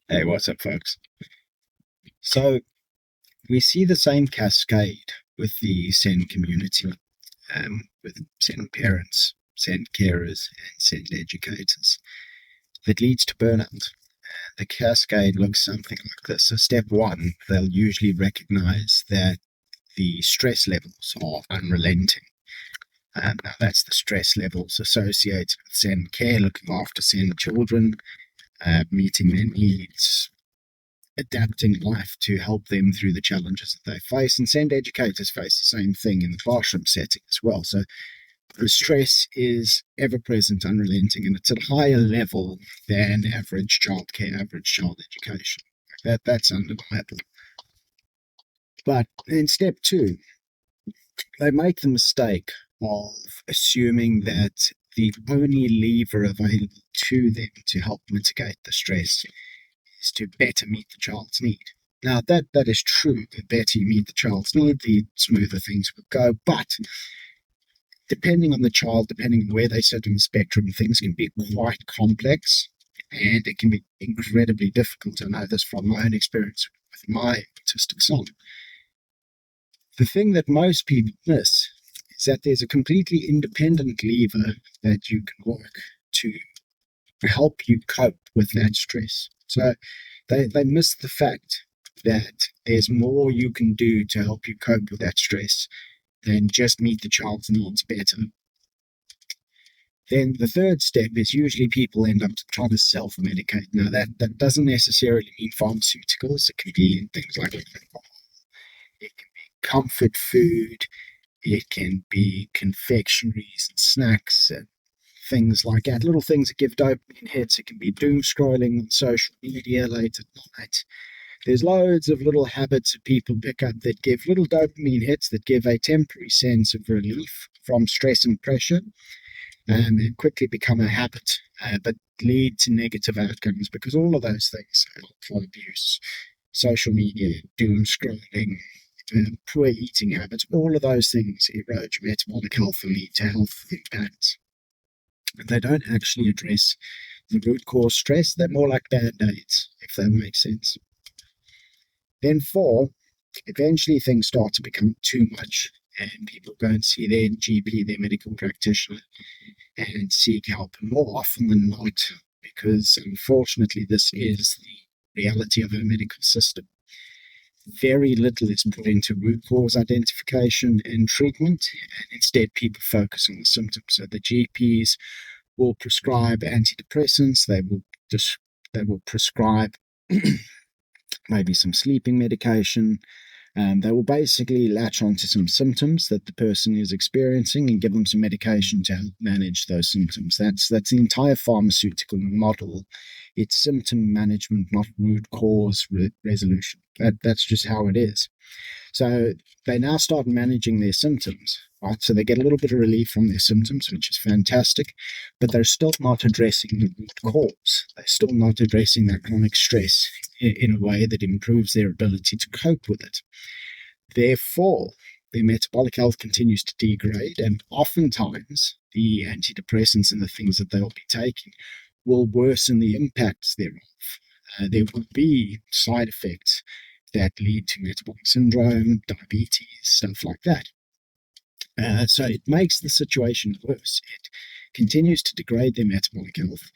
Hey, what's up, folks? So we see the same cascade with the SEN community, with SEN parents, SEN carers, and SEN educators that leads to burnout. The cascade looks something like this. So step one, they'll usually recognize that the stress levels are unrelenting. Now that's the stress levels associated with SEN care, looking after SEN children, meeting their needs, adapting life to help them through the challenges that they face. And SEND educators face the same thing in the classroom setting as well. So the stress is ever present, unrelenting, and it's at a higher level than average childcare, average child education. That's undeniable. But in step two, they make the mistake of assuming that the only lever available to them to help mitigate the stress is to better meet the child's need. Now, that is true. The better you meet the child's need, the smoother things will go. But depending on the child, depending on where they sit in the spectrum, things can be quite complex and it can be incredibly difficult. I know this from my own experience with my autistic son. The thing that most people miss is that there's a completely independent lever that you can work to help you cope with that stress. So they miss the fact that there's more you can do to help you cope with that stress than just meet the child's needs better. Then the third step is usually people end up trying to self-medicate. Now, that doesn't necessarily mean pharmaceuticals. It can be things like alcohol. It can be comfort food. It can be confectionaries and snacks and things like that, little things that give dopamine hits. It can be doom scrolling on social media late at night. There's loads of little habits that people pick up that give little dopamine hits that give a temporary sense of relief from stress and pressure, and quickly become a habit, but lead to negative outcomes because all of those things, alcohol abuse, social media, doom scrolling, poor eating habits, all of those things erode your metabolic health and lead to health impacts. They don't actually address the root cause stress. They're more like band-aids, if that makes sense. Then four, eventually things start to become too much and people go and see their GP, their medical practitioner, and seek help more often than not, because unfortunately this is the reality of our medical system. Very little is put into root cause identification and treatment, and instead people focus on the symptoms. So the GPs will prescribe antidepressants, they will prescribe maybe some sleeping medication. They will basically latch onto some symptoms that the person is experiencing and give them some medication to help manage those symptoms. That's the entire pharmaceutical model. It's symptom management, not root cause resolution. That's just how it is. So they now start managing their symptoms, right? So they get a little bit of relief from their symptoms, which is fantastic, but they're still not addressing the root cause. They're still not addressing that chronic stress in a way that improves their ability to cope with it. Therefore, their metabolic health continues to degrade, and oftentimes the antidepressants and the things that they'll be taking will worsen the impacts thereof. There will be side effects that lead to metabolic syndrome, diabetes, stuff like that. So it makes the situation worse. It continues to degrade their metabolic health,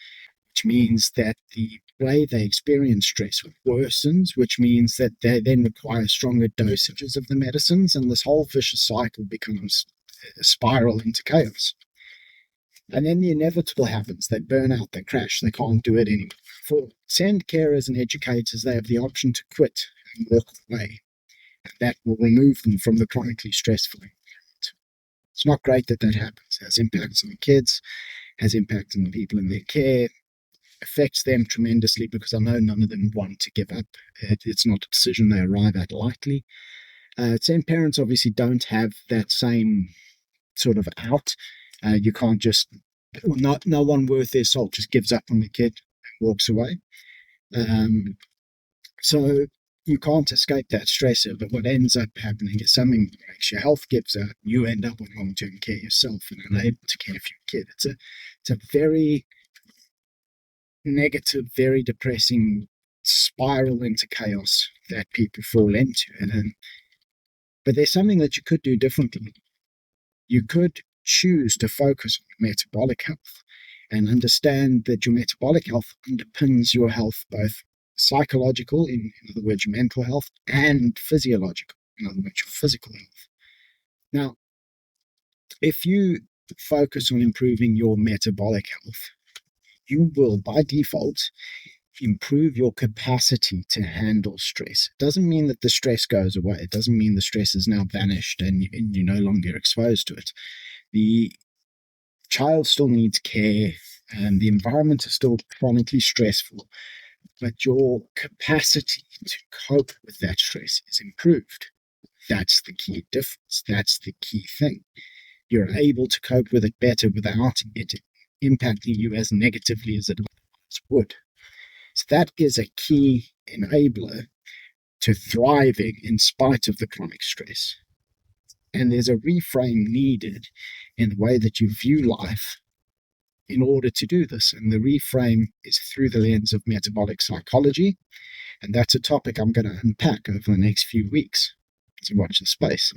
which means that the way they experience stress worsens, which means that they then require stronger dosages of the medicines, and this whole vicious cycle becomes a spiral into chaos. And then the inevitable happens. They burn out, they crash, they can't do it anymore. For SEND carers and educators, they have the option to quit and walk away. And that will remove them from the chronically stressful environment. It's not great that happens. It has impacts on the kids, has impact on the people in their care, affects them tremendously because I know none of them want to give up. It's not a decision they arrive at lightly. SEND parents obviously don't have that same sort of out. You can't just, no one worth their salt just gives up on the kid and walks away. So you can't escape that stressor, but what ends up happening is something breaks, your health gives out, you end up on long-term care yourself and unable to care for your kid. It's a very negative, very depressing spiral into chaos that people fall into. But there's something that you could do differently. You could choose to focus on metabolic health and understand that your metabolic health underpins your health, both psychological, in other words, your mental health, and physiological, in other words, your physical health. Now, if you focus on improving your metabolic health, you will, by default, improve your capacity to handle stress. It doesn't mean that the stress goes away. It doesn't mean the stress is now vanished and you're no longer exposed to it. The child still needs care and the environment is still chronically stressful, but your capacity to cope with that stress is improved. That's the key difference. That's the key thing. You're able to cope with it better without it impacting you as negatively as it would. So that is a key enabler to thriving in spite of the chronic stress. And there's a reframe needed in the way that you view life in order to do this. And the reframe is through the lens of metabolic psychology. And that's a topic I'm going to unpack over the next few weeks. So watch the space.